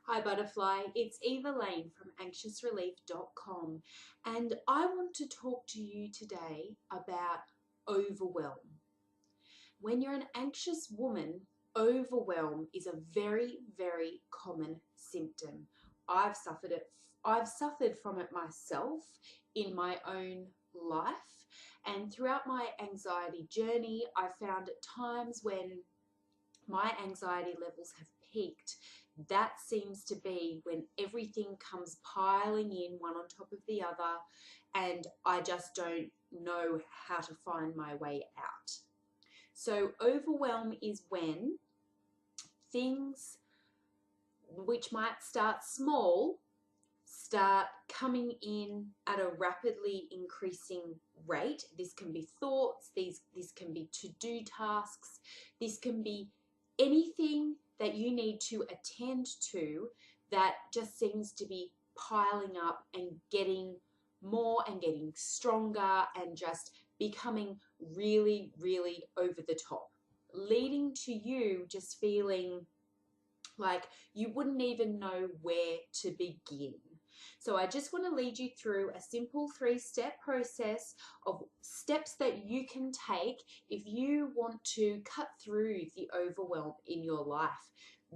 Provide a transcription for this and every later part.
Hi Butterfly, it's Eva Lane from anxiousrelief.com and I want to talk to you today about overwhelm. When you're an anxious woman, overwhelm is a very, very common symptom. I've suffered from it myself in my own life, and throughout my anxiety journey, I found at times when my anxiety levels have peaked, that seems to be when everything comes piling in one on top of the other and I just don't know how to find my way out. So overwhelm is when things which might start small start coming in at a rapidly increasing rate. This can be thoughts, this can be to-do tasks, this can be anything that you need to attend to that just seems to be piling up and getting more and getting stronger and just becoming really, really over the top, leading to you just feeling like you wouldn't even know where to begin. So I just want to lead you through a simple 3-step process of steps that you can take if you want to cut through the overwhelm in your life,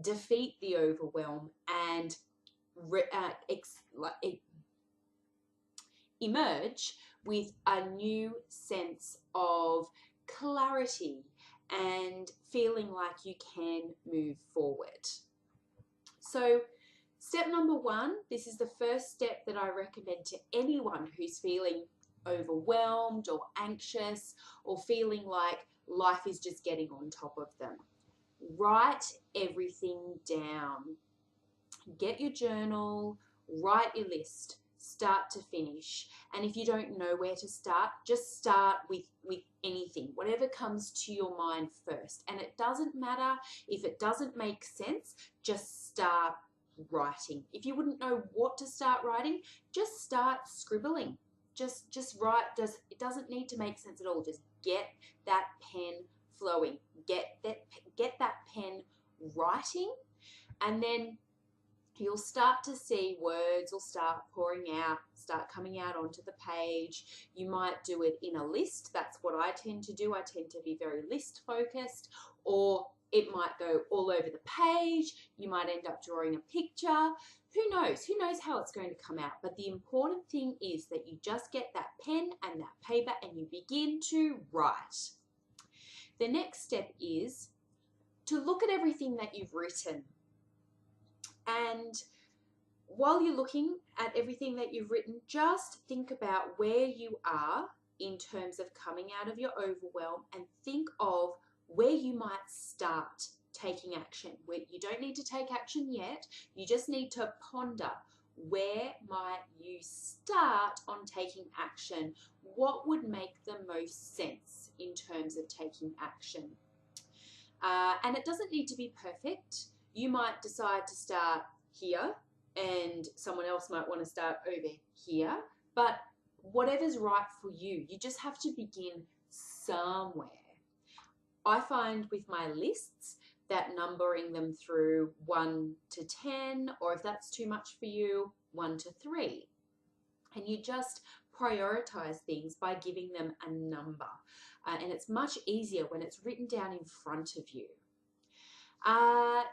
defeat the overwhelm, and emerge with a new sense of clarity and feeling like you can move forward. So step number 1, this is the first step that I recommend to anyone who's feeling overwhelmed or anxious or feeling like life is just getting on top of them. Write everything down. Get your journal, write your list, start to finish. And if you don't know where to start, just start with anything, whatever comes to your mind first. And it doesn't matter if it doesn't make sense, just start writing. If you wouldn't know what to start writing, just start scribbling. Just write. It doesn't need to make sense at all. Just get that pen flowing. Get that pen writing, and then you'll start to see words will start pouring out, start coming out onto the page. You might do it in a list. That's what I tend to do. I tend to be very list focused, or it might go all over the page. You might end up drawing a picture. Who knows? Who knows how it's going to come out? But the important thing is that you just get that pen and that paper and you begin to write. The next step is to look at everything that you've written. And while you're looking at everything that you've written, just think about where you are in terms of coming out of your overwhelm and think of where you might start taking action. You don't need to take action yet. You just need to ponder, where might you start on taking action? What would make the most sense in terms of taking action? And it doesn't need to be perfect. You might decide to start here and someone else might want to start over here, but whatever's right for you, you just have to begin somewhere. I find with my lists that numbering them through 1 to 10, or if that's too much for you, 1 to 3. And you just prioritize things by giving them a number. And it's much easier when it's written down in front of you.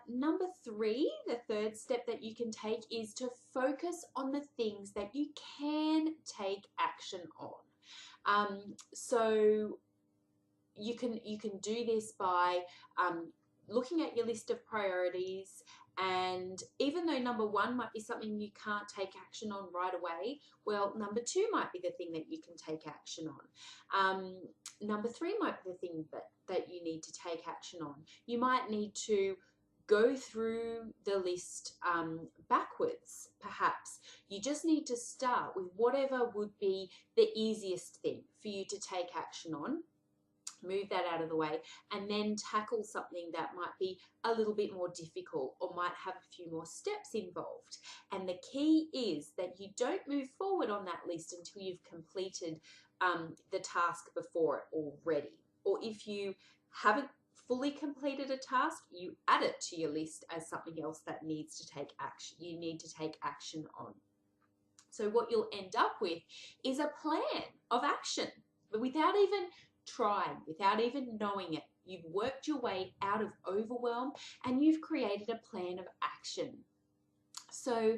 Number 3, the third step that you can take is to focus on the things that you can take action on. So you can do this by looking at your list of priorities, and even though number 1 might be something you can't take action on right away, well, number 2 might be the thing that you can take action on. Number 3 might be the thing that you need to take action on. You might need to go through the list backwards, perhaps. You just need to start with whatever would be the easiest thing for you to take action on. Move that out of the way and then tackle something that might be a little bit more difficult or might have a few more steps involved. And the key is that you don't move forward on that list until you've completed the task before it already. Or if you haven't fully completed a task, you add it to your list as something else that needs to take action. You need to take action on. So what you'll end up with is a plan of action, but without even trying, without even knowing it. You've worked your way out of overwhelm and you've created a plan of action. So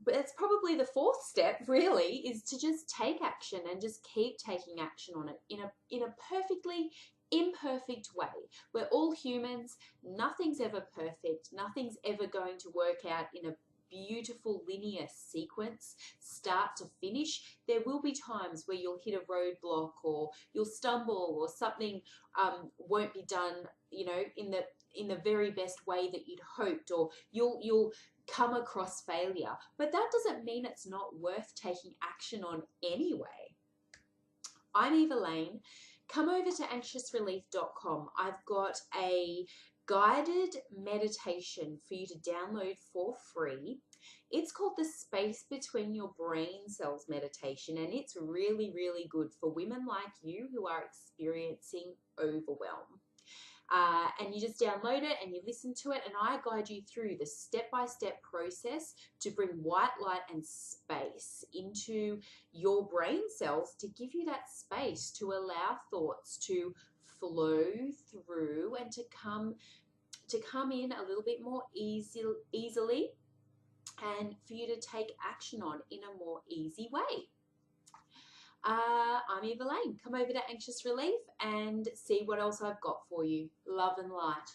but that's probably the fourth step, really, is to just take action and just keep taking action on it in a perfectly imperfect way. We're all humans. Nothing's ever perfect. Nothing's ever going to work out in a beautiful linear sequence, start to finish. There will be times where you'll hit a roadblock or you'll stumble or something won't be done, you know, in the very best way that you'd hoped, or you'll come across failure. But that doesn't mean it's not worth taking action on anyway. I'm Eva Lane. Come over to anxiousrelief.com. I've got a guided meditation for you to download for free. It's called the Space Between Your Brain Cells meditation, and it's really, really good for women like you who are experiencing overwhelm. And you just download it and you listen to it, and I guide you through the step-by-step process to bring white light and space into your brain cells to give you that space to allow thoughts to flow through and to come in a little bit more easily, and for you to take action on in a more easy way. I'm Eva Lane. Come over to Anxious Relief and see what else I've got for you. Love and light.